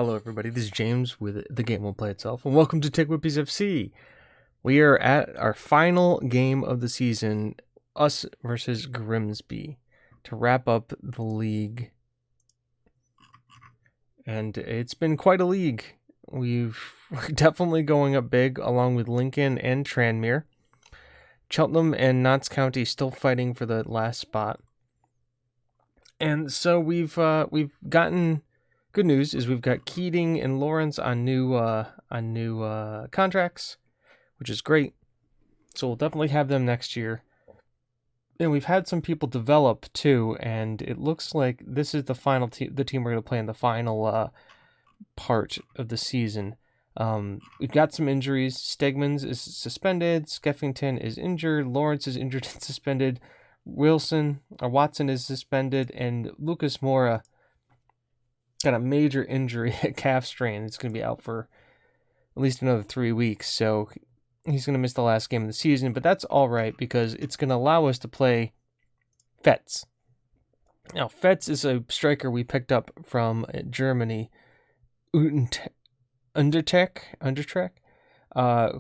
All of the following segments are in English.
Hello everybody, this is James with The Game Will Play Itself, and welcome to TGWPIS FC. We are at our final game of the season, us versus Grimsby, to wrap up the league. And it's been quite a league. We're definitely going up big, along with Lincoln and Tranmere. Cheltenham and Notts County still fighting for the last spot. And so we've gotten... Good news is we've got Keating and Lawrence on new contracts, which is great. So we'll definitely have them next year. And we've had some people develop too, and it looks like this is the final the team we're going to play in the final part of the season. We've got some injuries. Stegmans is suspended. Skeffington is injured. Lawrence is injured and suspended. Watson is suspended, and Lucas Mora got a major injury, a calf strain. It's going to be out for at least another 3 weeks, so he's going to miss the last game of the season, but that's all right because it's going to allow us to play Fetz. Now, Fetz is a striker we picked up from Germany, Undertech,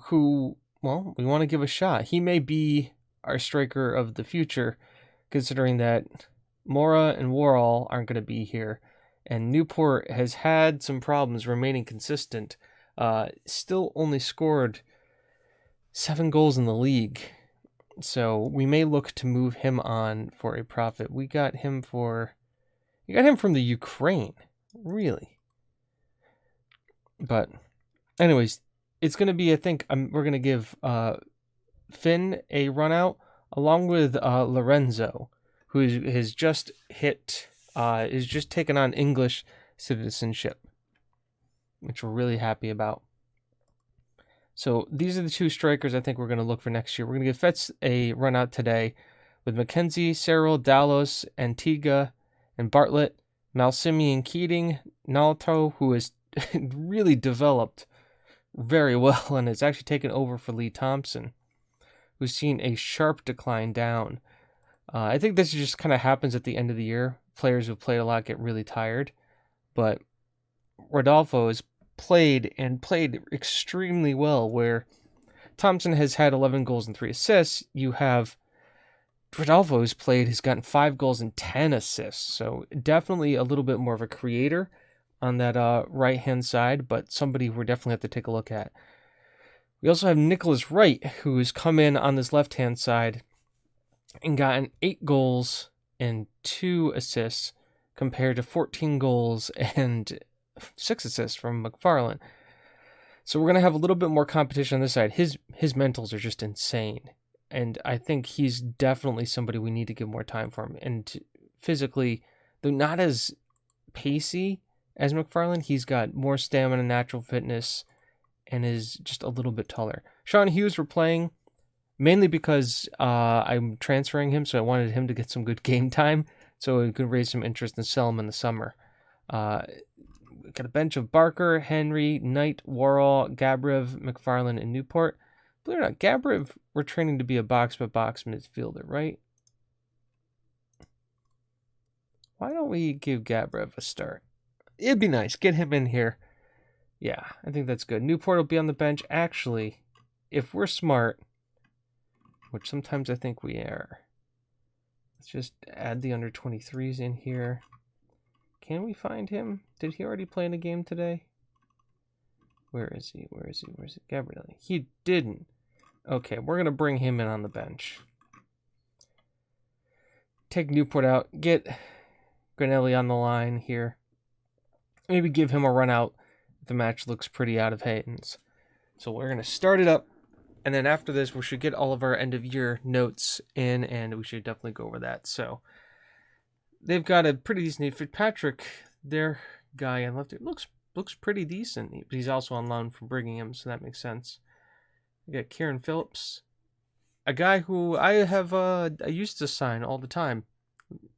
who, well, we want to give a shot. He may be our striker of the future, considering that Mora and Worrall aren't going to be here. And Newport has had some problems remaining consistent. Still only scored 7 goals in the league. So we may look to move him on for a profit. We got him from the Ukraine. Really? But anyways, it's going to be, I think, we're going to give Finn a run out along with Lorenzo, who has just is just taken on English citizenship, which we're really happy about. So these are the 2 strikers I think we're going to look for next year. We're going to give Fetz a run out today with Mackenzie, Cyril, Dallos, Antigua, and Bartlett, Malsimian, Keating, Nalto, who has really developed very well and has actually taken over for Lee Thompson, who's seen a sharp decline down. I think this just kind of happens at the end of the year. Players who played a lot get really tired, but Rodolfo has played extremely well, where Thompson has had 11 goals and 3 assists. You have Rodolfo has gotten 5 goals and 10 assists, so definitely a little bit more of a creator on that right-hand side, but somebody we're definitely have to take a look at. We also have Nicholas Wright, who has come in on this left-hand side and gotten 8 goals and 2 assists compared to 14 goals and 6 assists from McFarland. So we're going to have a little bit more competition on this side. His mentals are just insane. And I think he's definitely somebody we need to give more time for him. And physically, though not as pacey as McFarland, he's got more stamina, natural fitness, and is just a little bit taller. Sean Hughes we're playing mainly because I'm transferring him, so I wanted him to get some good game time so we could raise some interest and sell him in the summer. We've got a bench of Barker, Henry, Knight, Worrall, Gabrev, McFarland, and Newport. Believe it or not, Gabrev, we're training to be a box-by-box midfielder, right? Why don't we give Gabrev a start? It'd be nice. Get him in here. Yeah, I think that's good. Newport will be on the bench. Actually, if we're smart, which sometimes I think we are, let's just add the under-23s in here. Can we find him? Did he already play in a game today? Where is he? Gabriel. He didn't. Okay, we're going to bring him in on the bench. Take Newport out. Get Granelli on the line here. Maybe give him a run out if the match looks pretty out of hands. So we're going to start it up. And then after this, we should get all of our end-of-year notes in, and we should definitely go over that. So they've got a pretty decent... Fitzpatrick, their guy on left, it looks pretty decent. He's also on loan from Birmingham, so that makes sense. We got Kieran Phillips, a guy who I used to sign all the time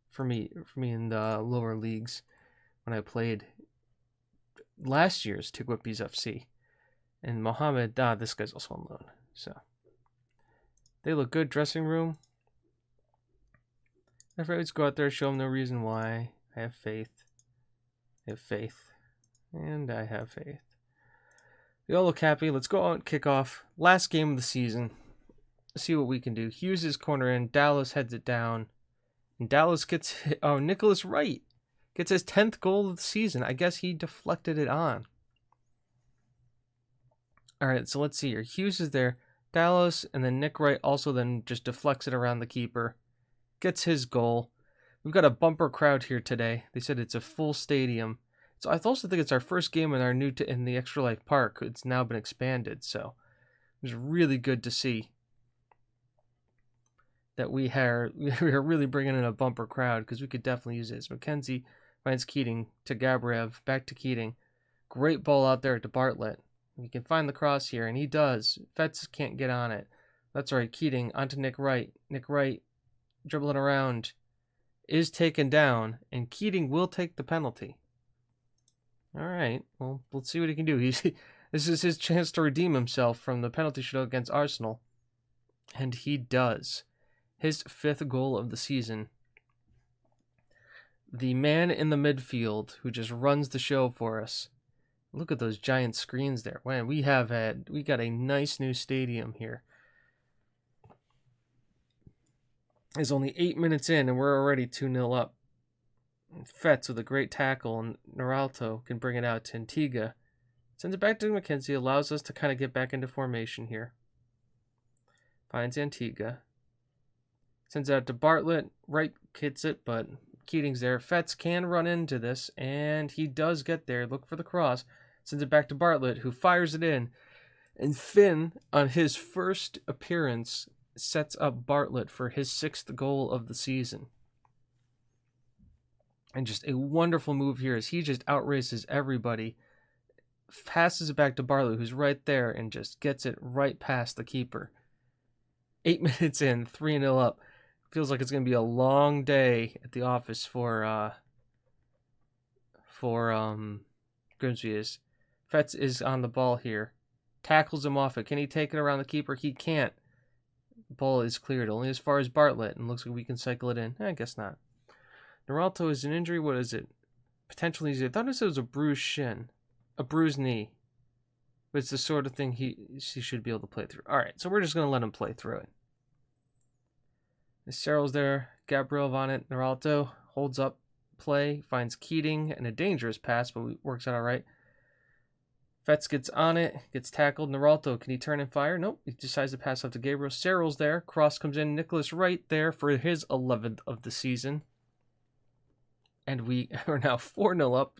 for me in the lower leagues when I played last year's TGWPIS FC. And Mohammed, this guy's also on loan. So they look good. Dressing room. If I always go out there, show them no reason why. I have faith. And I have faith. They all look happy. Let's go out and kick off. Last game of the season. See what we can do. Hughes is corner in. Dallas heads it down. And Dallas gets hit. Oh, Nicholas Wright gets his 10th goal of the season. I guess he deflected it on. All right, so let's see here. Hughes is there. Dallas, and then Nick Wright also then just deflects it around the keeper. Gets his goal. We've got a bumper crowd here today. They said it's a full stadium. So I also think it's our first game in our in the Extra Life Park. It's now been expanded, so it's really good to see that we are really bringing in a bumper crowd, because we could definitely use it. As McKenzie finds Keating to Gabriev, back to Keating. Great ball out there to Bartlett. He can find the cross here, and he does. Fetz can't get on it. That's right, Keating onto Nick Wright. Nick Wright dribbling around is taken down, and Keating will take the penalty. All right, well, let's see what he can do. This is his chance to redeem himself from the penalty shootout against Arsenal, and he does. His 5th goal of the season. The man in the midfield who just runs the show for us. Look at those giant screens there. Man, we got a nice new stadium here. It's only 8 minutes in, and we're already 2-0 up. Fetz with a great tackle, and Noralto can bring it out to Antigua. Sends it back to McKenzie, allows us to kind of get back into formation here. Finds Antigua. Sends it out to Bartlett. Wright hits it, but Keating's there. Fetz can run into this, and he does get there. Look for the cross. Sends it back to Bartlett, who fires it in. And Finn, on his first appearance, sets up Bartlett for his 6th goal of the season. And just a wonderful move here as he just outraces everybody. Passes it back to Bartlett, who's right there, and just gets it right past the keeper. 8 minutes in, 3-0 up. Feels like it's going to be a long day at the office for Grimsby. Fetz is on the ball here. Tackles him off it. Can he take it around the keeper? He can't. The ball is cleared only as far as Bartlett, and looks like we can cycle it in. I guess not. Noralto is an injury. What is it? Potentially easy. I thought it was a bruised shin. A bruised knee. But it's the sort of thing he should be able to play through. All right, so we're just going to let him play through it. Cyril's there. Gabriel on it. Noralto holds up play. Finds Keating and a dangerous pass, but works out all right. Fetz gets on it. Gets tackled. Noralto, can he turn and fire? Nope. He decides to pass up to Gabriel. Cyril's there. Cross comes in. Nicholas Wright there for his 11th of the season. And we are now 4-0 up,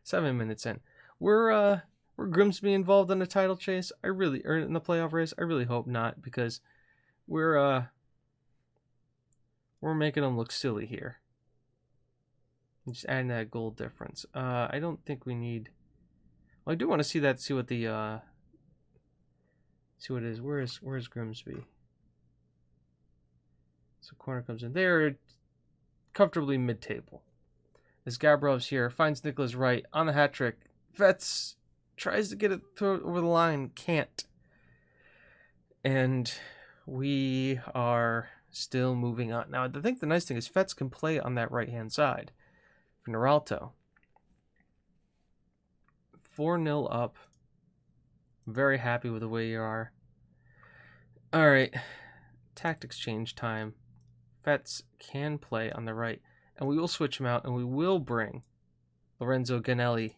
7 minutes in. We're Grimsby involved in the title chase? Or in the playoff race? I really hope not, because we're making them look silly here. Just adding that goal difference. I don't think we need. Well, I do want to see that. See what the see what it is. Where's Grimsby? So corner comes in. They're comfortably mid-table. As Gabriel's here, finds Nicholas Wright on the hat trick. Fetz tries to get it over the line, can't. And we are still moving on. Now, I think the nice thing is Fetz can play on that right-hand side for Noralto. 4-0 up. Very happy with the way you are. All right. Tactics change time. Fetz can play on the right. And we will switch him out, and we will bring Lorenzo Ganelli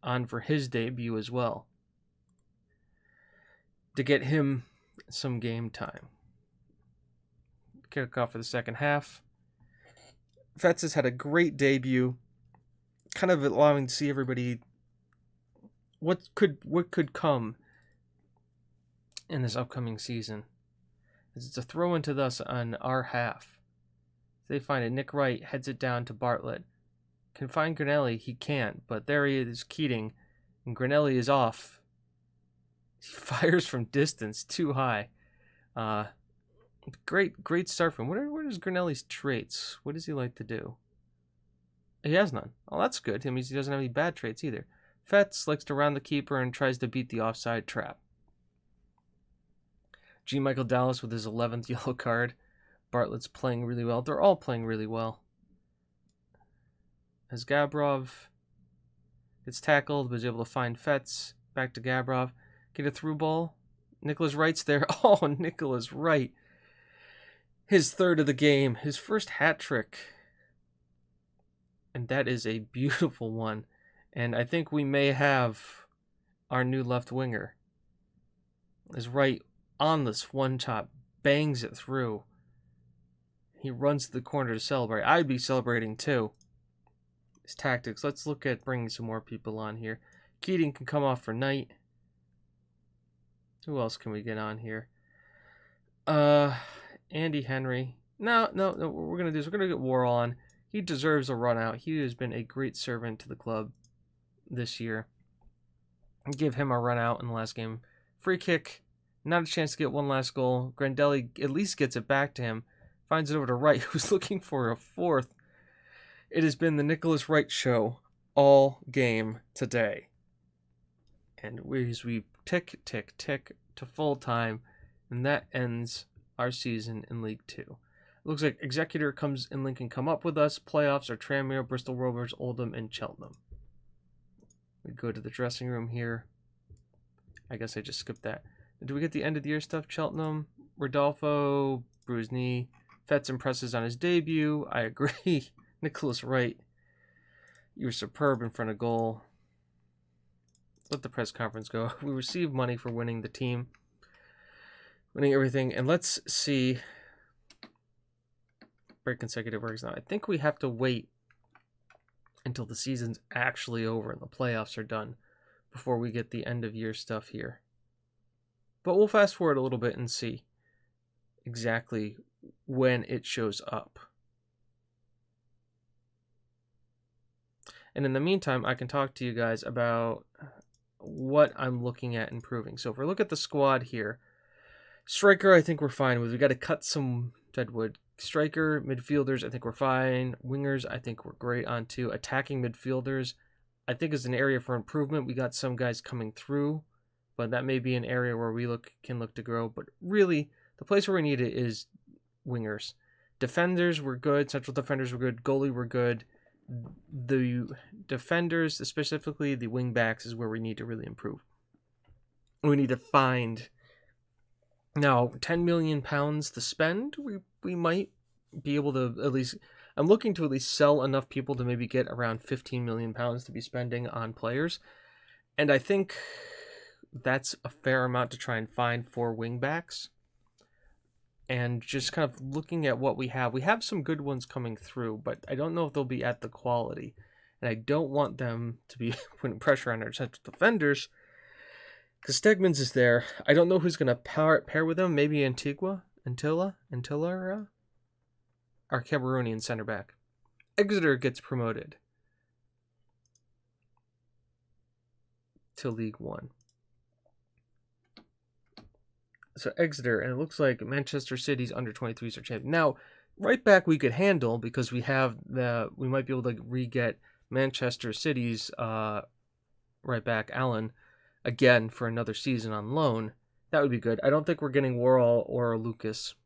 on for his debut as well, to get him some game time. Kick off for the second half. Fetz has had a great debut, kind of allowing to see everybody what could come in this upcoming season. It's a throw into thus on our half. They find it. Nick Wright heads it down to Bartlett. Can find Granelli. He can't, but there he is, Keating. And Granelli is off. He fires from distance, too high. Great start from him. What is Granelli's traits? What does he like to do? He has none. Oh, that's good. That means he doesn't have any bad traits either. Fetz likes to round the keeper and tries to beat the offside trap. G. Michael Dallas with his 11th yellow card. Bartlett's playing really well. They're all playing really well. As Gabrov Gets tackled, but is able to find Fetz. Back to Gabrov. Get a through ball. Nicholas Wright's there. Oh, Nicholas Wright. His third of the game. His first hat trick. And that is a beautiful one. And I think we may have our new left winger. Is Wright on this one chop. Bangs it through. He runs to the corner to celebrate. I'd be celebrating too. His tactics. Let's look at bringing some more people on here. Keating can come off for Knight. Who else can we get on here? Andy Henry. No. What we're going to do is we're going to get Worrell on. He deserves a run out. He has been a great servant to the club this year. Give him a run out in the last game. Free kick. Not a chance to get one last goal. Grandelli at least gets it back to him. Finds it over to Wright, who's looking for a fourth. It has been the Nicholas Wright show all game today. And we tick, tick, tick to full time. And that ends our season in League 2. It looks like Executor comes in Lincoln come up with us. Playoffs are Tranmere, Bristol Rovers, Oldham, and Cheltenham. We go to the dressing room here. I guess I just skipped that. Do we get the end of the year stuff? Cheltenham, Rodolfo, bruised knee. Fetz impresses on his debut. I agree. Nicholas Wright, you were superb in front of goal. Let the press conference go. We received money for winning the team. Winning everything. And let's see. Break consecutive works now. I think we have to wait until the season's actually over and the playoffs are done before we get the end of year stuff here. But we'll fast forward a little bit and see exactly when it shows up. And in the meantime, I can talk to you guys about what I'm looking at improving. So if we look at the squad here, striker, I think we're fine with. We got to cut some deadwood. Striker, midfielders, I think we're fine. Wingers, I think we're great on too. Attacking midfielders, I think is an area for improvement. We got some guys coming through, but that may be an area where we can look to grow. But really, the place where we need it is wingers. Defenders were good. Central defenders were good. Goalie were good. The defenders, specifically the wing backs, is where we need to really improve. We need to find now £10 million to spend. We might be able to at least. I'm looking to at least sell enough people to maybe get around £15 million to be spending on players, and I think that's a fair amount to try and find for wing backs. And just kind of looking at what we have some good ones coming through, but I don't know if they'll be at the quality. And I don't want them to be putting pressure on our central defenders, because Stegmans is there. I don't know who's going to pair with him. Maybe Antilla, our Cameroonian center back. Exeter gets promoted to League 1. So Exeter, and it looks like Manchester City's under-23s are champion. Now, right back we could handle because we might be able to re-get Manchester City's right back Allen again for another season on loan. That would be good. I don't think we're getting Worrell or Lucas,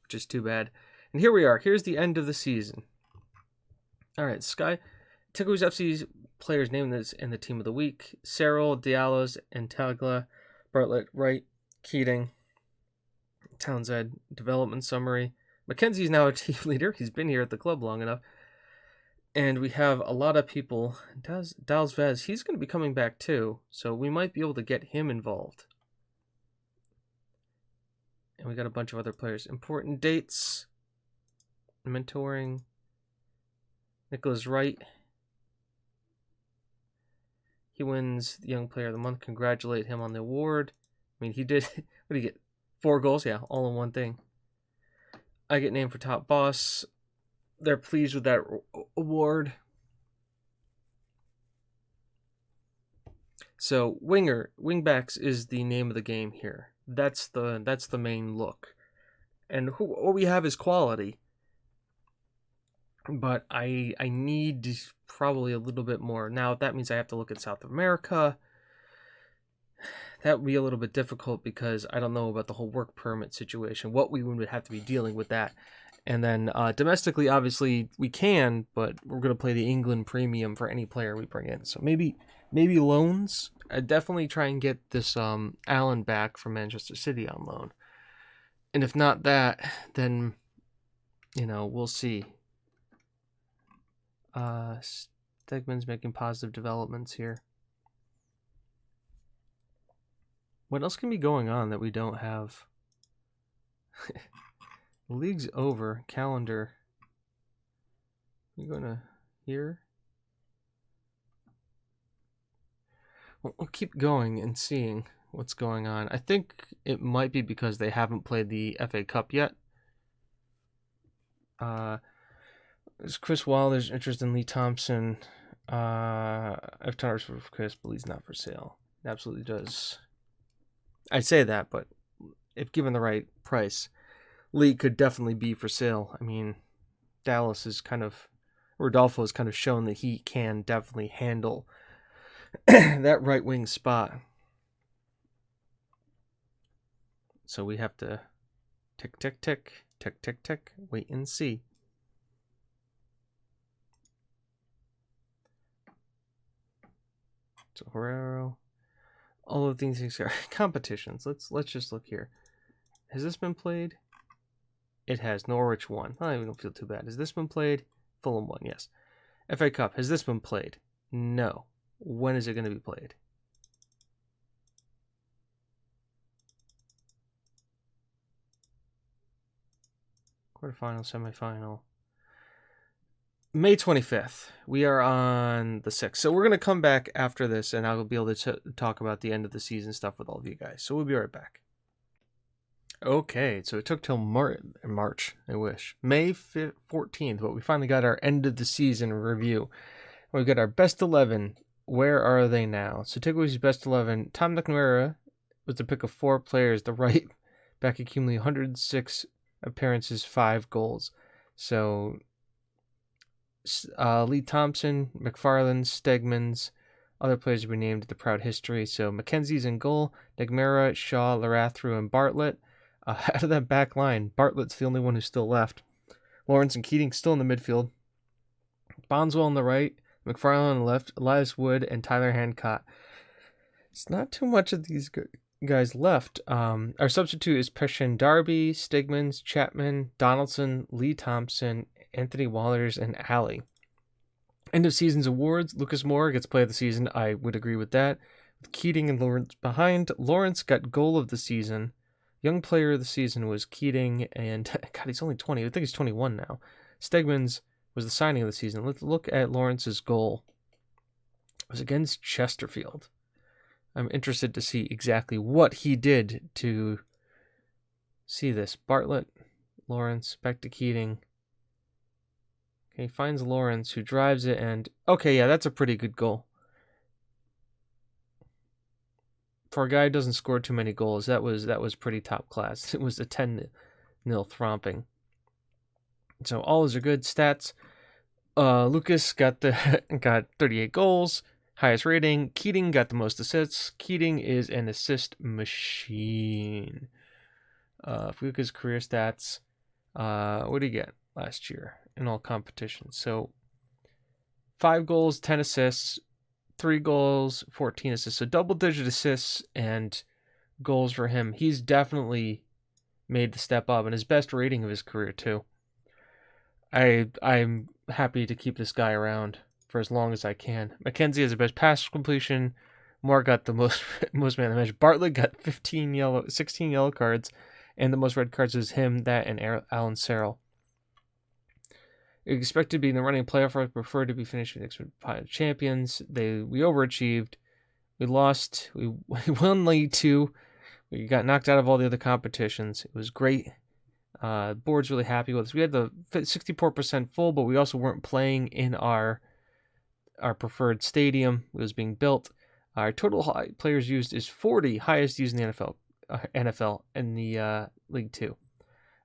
which is too bad. And here we are. Here's the end of the season. All right, TGWPIS FC's players named this in the team of the week: Cyril, Diallo's, Antagla, Bartlett, Wright, Keating, Townsend. Development summary. Mackenzie's now a team leader. He's been here at the club long enough. And we have a lot of people. Dalsvez, he's going to be coming back too, so we might be able to get him involved. And we got a bunch of other players. Important dates. Mentoring. Nicholas Wright. He wins the Young Player of the Month. Congratulate him on the award. I mean, he did. What did he get? 4 goals? Yeah, all in one thing. I get named for top boss. They're pleased with that award. So wingbacks is the name of the game here. That's the main look, and what we have is quality. But I need probably a little bit more. Now that means I have to look at South America. That would be a little bit difficult because I don't know about the whole work permit situation, what we would have to be dealing with that. And then domestically, obviously, we can, but we're going to play the England premium for any player we bring in. So maybe loans. I'd definitely try and get this Allen back from Manchester City on loan. And if not that, then, we'll see. Stegman's making positive developments here. What else can be going on that we don't have? The league's over. Calendar. We're going to here. We'll keep going and seeing what's going on. I think it might be because they haven't played the FA Cup yet. There's Chris Wilder's interest in Lee Thompson. I've talked for Chris, but he's not for sale. It absolutely does. I say that, but if given the right price, Lee could definitely be for sale. I mean, Dallas is Rodolfo has kind of shown that he can definitely handle that right wing spot. So we have to tick, tick, tick, tick, tick, tick, wait and see. So Herrero, all of these things are competitions. Let's just look here. Has this been played? It has. Norwich won. I don't feel too bad. Has this been played? Fulham won. Yes. FA Cup. Has this been played? No. When is it going to be played? Quarterfinal, semifinal. May 25th. We are on the 6th. So we're going to come back after this, and I'll be able to talk about the end of the season stuff with all of you guys. So we'll be right back. Okay, so it took till March, I wish. May 14th, but we finally got our end of the season review. We got our best 11. Where are they now? So TGWPIS best 11. Tom McNamara was the pick of 4 players. The right back accumulating 106 appearances, 5 goals. So Lee Thompson, McFarland, Stegmans, other players have been named the proud history. So Mackenzie's in goal, Negmera, Shaw, Larathru, and Bartlett. Out of that back line, Bartlett's the only one who's still left. Lawrence and Keating still in the midfield. Bonswell on the right, McFarland on the left, Elias Wood, and Tyler Hancock. It's not too much of these guys left. Our substitute is Preshen Darby, Stegmans, Chapman, Donaldson, Lee Thompson, Anthony Wallers, and Alley. End of season's awards. Lucas Moore gets play of the season. I would agree with that. With Keating and Lawrence behind, Lawrence got goal of the season. Young player of the season was Keating, and God, he's only 20. I think he's 21 now. Stegmans was the signing of the season. Let's look at Lawrence's goal. It was against Chesterfield. I'm interested to see exactly what he did to see this. Bartlett, Lawrence, back to Keating. Okay, finds Lawrence, who drives it, and okay, yeah, that's a pretty good goal. For a guy who doesn't score too many goals, that was pretty top class. It was a 10-0 thromping. So all those are good stats. Lucas got 38 goals, highest rating. Keating got the most assists. Keating is an assist machine. Lucas' career stats. What did he get last year in all competitions? So 5 goals, 10 assists. 3 goals, 14 assists. So double-digit assists and goals for him. He's definitely made the step up, and his best rating of his career, too. I'm happy to keep this guy around for as long as I can. Mackenzie has the best pass completion. Moore got the most man of the match. Bartlett got 16 yellow cards, and the most red cards was him, that, and Alan Serrell. Expected to be in the running playoff. I prefer to be finished with the champions. We overachieved. We lost. We won League 2. We got knocked out of all the other competitions. It was great. Board's really happy with us. We had the 64% full, but we also weren't playing in our preferred stadium. It was being built. Our total players used is 40, highest used in the NFL in the League 2.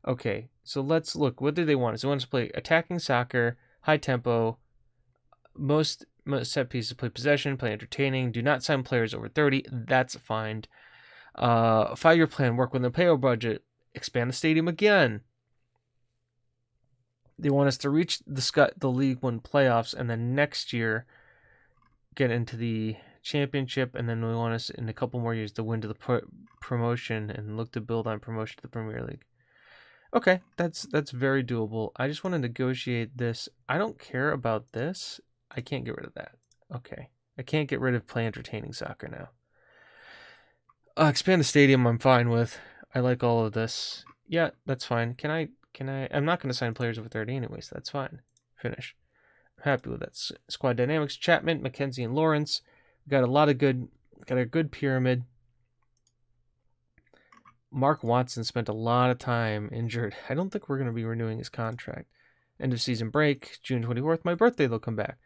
Okay, so let's look. What do they want? So they want us to play attacking soccer, high tempo, most set pieces, play possession, play entertaining, do not sign players over 30. That's fine. 5-year plan, work with the payroll budget, expand the stadium again. They want us to reach the League One playoffs, and then next year get into the championship, and then they want us in a couple more years to win to the promotion and look to build on promotion to the Premier League. Okay, that's very doable. I just want to negotiate this. I don't care about this. I can't get rid of that. Okay, I can't get rid of play entertaining soccer now. Expand the stadium. I'm fine with. I like all of this. Yeah, that's fine. Can I? I'm not going to sign players over 30 anyways. That's fine. Finish. I'm happy with that. Squad dynamics. Chapman, McKenzie, and Lawrence. We got a good pyramid. Mark Watson spent a lot of time injured. I don't think we're going to be renewing his contract. End of season break, June 24th. My birthday, they'll come back.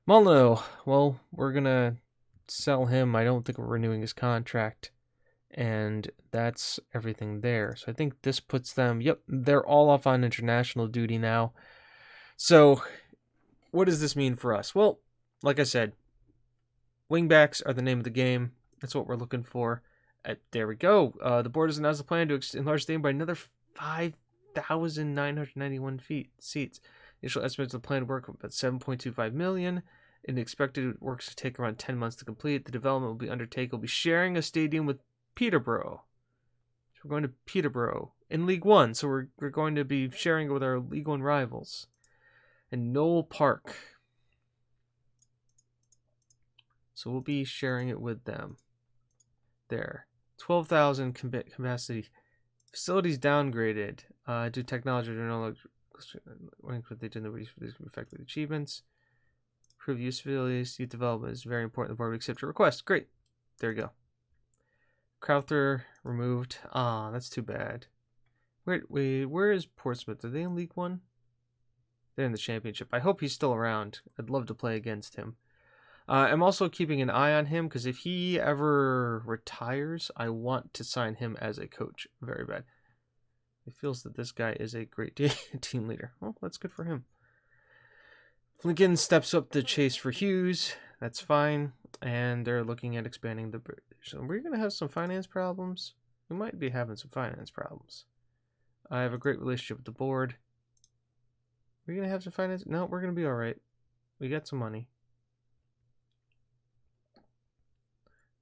Molyneux, well, we're going to sell him. I don't think we're renewing his contract. And that's everything there. So I think this puts them, yep, they're all off on international duty now. So what does this mean for us? Well, like I said, wingbacks are the name of the game. That's what we're looking for. There we go. The board has announced the plan to enlarge the stadium by another 5,991 seats. Initial estimates of the plan work about 7.25 million. And expected works to take around 10 months to complete. The development will be undertaken. We'll be sharing a stadium with Peterborough. So we're going to Peterborough in League One. So we're going to be sharing it with our League One rivals. And Knoll Park. So we'll be sharing it with them. There. 12,000 capacity. Facilities downgraded due to technology. They did the effective achievements. Improve usability. Youth development is very important. The board will accept your request. Great. There you go. Crowther removed. Ah, that's too bad. Wait, where is Portsmouth? Are they in League One? They're in the Championship. I hope he's still around. I'd love to play against him. I'm also keeping an eye on him because if he ever retires, I want to sign him as a coach. Very bad. He feels that this guy is a great team leader. Well, that's good for him. Lincoln steps up the chase for Hughes. That's fine. And they're looking at expanding the bridge. So we're going to have some finance problems. We might be having some finance problems. I have a great relationship with the board. We're going to have some finance. No, we're going to be all right. We got some money.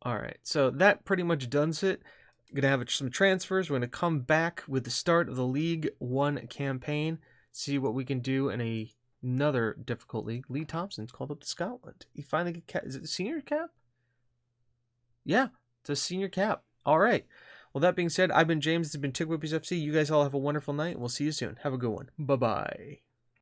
All right, so that pretty much does it. I'm going to have some transfers. We're going to come back with the start of the League One campaign, see what we can do in another difficult league. Lee Thompson's called up to Scotland. He finally get cap. Is it the senior cap? Yeah, it's a senior cap. All right. Well, that being said, I've been James. This has been TGWPIS FC. You guys all have a wonderful night. We'll see you soon. Have a good one. Bye-bye.